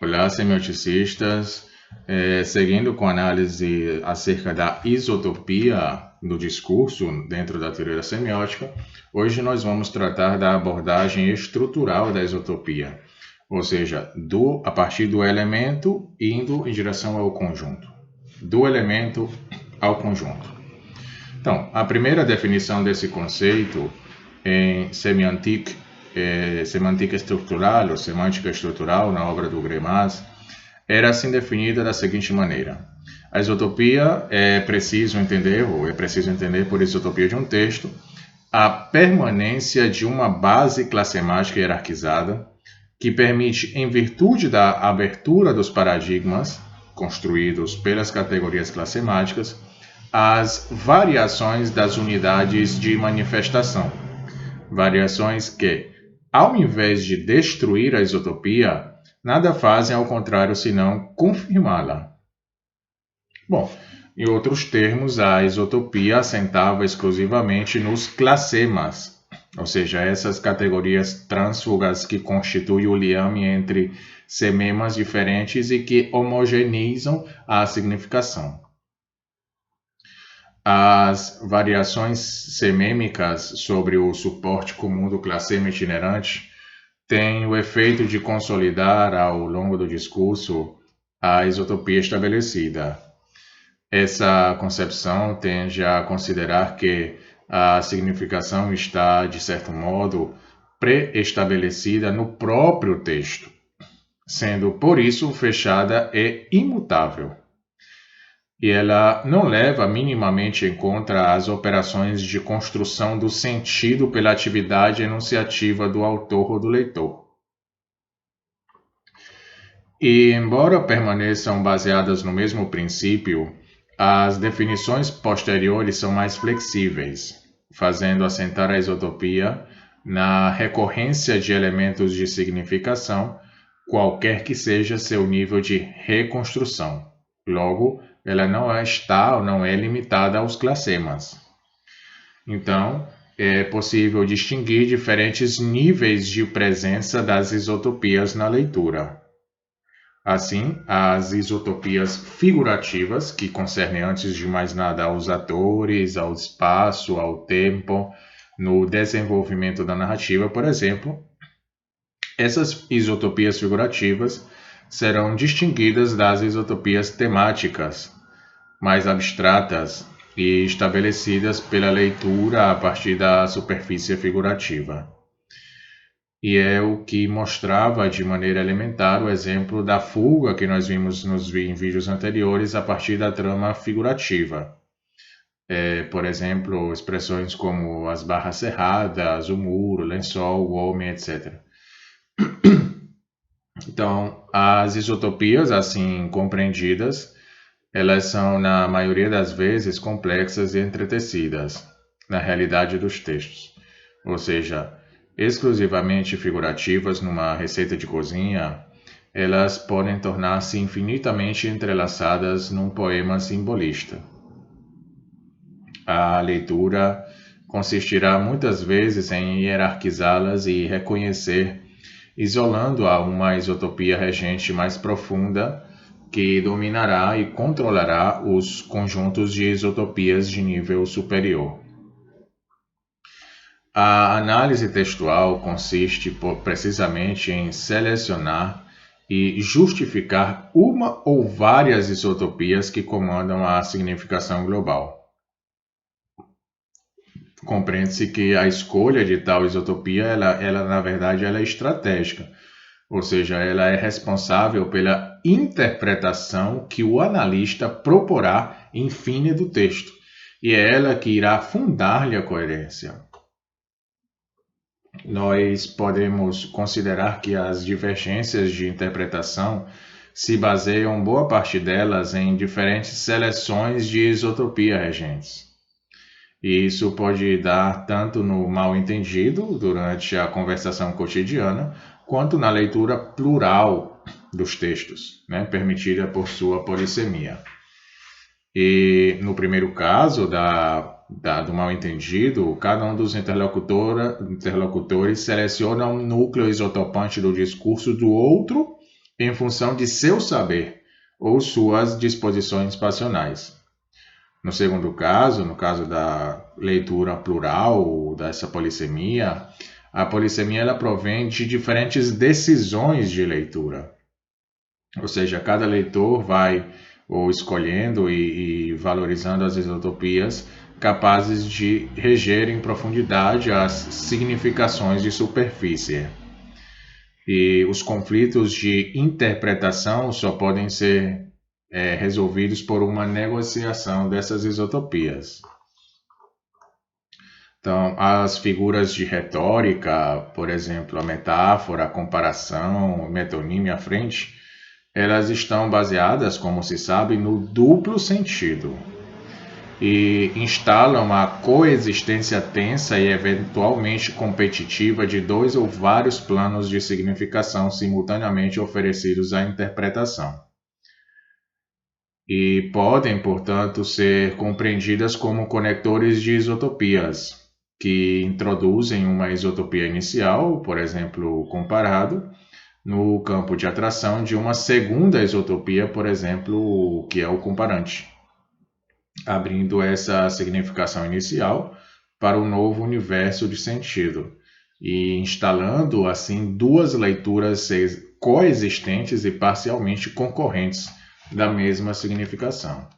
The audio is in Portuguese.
Olá, semioticistas. Seguindo com a análise acerca da isotopia do discurso dentro da teoria da semiótica, hoje nós vamos tratar da abordagem estrutural da isotopia, ou seja, a partir do elemento indo em direção ao conjunto, do elemento ao conjunto. Então, a primeira definição desse conceito em semântica estrutural ou semântica estrutural na obra do Greimas era assim definida da seguinte maneira: a isotopia é preciso entender por isotopia de um texto a permanência de uma base classemática hierarquizada que permite, em virtude da abertura dos paradigmas construídos pelas categorias classemáticas, as variações das unidades de manifestação. Variações que, ao invés de destruir a isotopia, nada fazem ao contrário senão confirmá-la. Bom, em outros termos, a isotopia assentava exclusivamente nos classemas, ou seja, essas categorias trânsfugas que constituem o liame entre sememas diferentes e que homogeneizam a significação. As variações semêmicas sobre o suporte comum do classema itinerante têm o efeito de consolidar ao longo do discurso a isotopia estabelecida. Essa concepção tende a considerar que a significação está, de certo modo, pré-estabelecida no próprio texto, sendo, por isso, fechada e imutável. E ela não leva minimamente em conta as operações de construção do sentido pela atividade enunciativa do autor ou do leitor. E, embora permaneçam baseadas no mesmo princípio, as definições posteriores são mais flexíveis, fazendo assentar a isotopia na recorrência de elementos de significação, qualquer que seja seu nível de reconstrução. Logo, ela não está ou não é limitada aos classemas. Então, é possível distinguir diferentes níveis de presença das isotopias na leitura. Assim, as isotopias figurativas, que concernem antes de mais nada aos atores, ao espaço, ao tempo, no desenvolvimento da narrativa, por exemplo, essas isotopias figurativas serão distinguidas das isotopias temáticas, mais abstratas e estabelecidas pela leitura a partir da superfície figurativa. E é o que mostrava de maneira elementar o exemplo da fuga que nós vimos em vídeos anteriores a partir da trama figurativa. Por exemplo, expressões como as barras cerradas, o muro, o lençol, o homem, etc. Então, as isotopias, assim compreendidas, elas são, na maioria das vezes, complexas e entretecidas na realidade dos textos, ou seja, exclusivamente figurativas numa receita de cozinha, elas podem tornar-se infinitamente entrelaçadas num poema simbolista. A leitura consistirá muitas vezes em hierarquizá-las e reconhecer, isolando-a uma isotopia regente mais profunda que dominará e controlará os conjuntos de isotopias de nível superior. A análise textual consiste precisamente em selecionar e justificar uma ou várias isotopias que comandam a significação global. Compreende-se que a escolha de tal isotopia, ela na verdade, ela é estratégica, ou seja, ela é responsável pela interpretação que o analista proporá em fine do texto, e é ela que irá fundar-lhe a coerência. Nós podemos considerar que as divergências de interpretação se baseiam, boa parte delas, em diferentes seleções de isotopia regentes. E isso pode dar tanto no mal-entendido, durante a conversação cotidiana, quanto na leitura plural dos textos, permitida por sua polissemia. E no primeiro caso do mal-entendido, cada um dos interlocutores seleciona um núcleo isotopante do discurso do outro em função de seu saber ou suas disposições passionais. No segundo caso, no caso da leitura plural, dessa polissemia, a polissemia ela provém de diferentes decisões de leitura. Ou seja, cada leitor vai ou escolhendo e valorizando as isotopias capazes de reger em profundidade as significações de superfície. E os conflitos de interpretação só podem ser resolvidos por uma negociação dessas isotopias. Então, as figuras de retórica, por exemplo, a metáfora, a comparação, a metonímia à frente, elas estão baseadas, como se sabe, no duplo sentido e instalam a coexistência tensa e eventualmente competitiva de dois ou vários planos de significação simultaneamente oferecidos à interpretação. E podem, portanto, ser compreendidas como conectores de isotopias, que introduzem uma isotopia inicial, por exemplo, comparado, no campo de atração de uma segunda isotopia, por exemplo, que é o comparante, abrindo essa significação inicial para um novo universo de sentido e instalando assim duas leituras coexistentes e parcialmente concorrentes da mesma significação.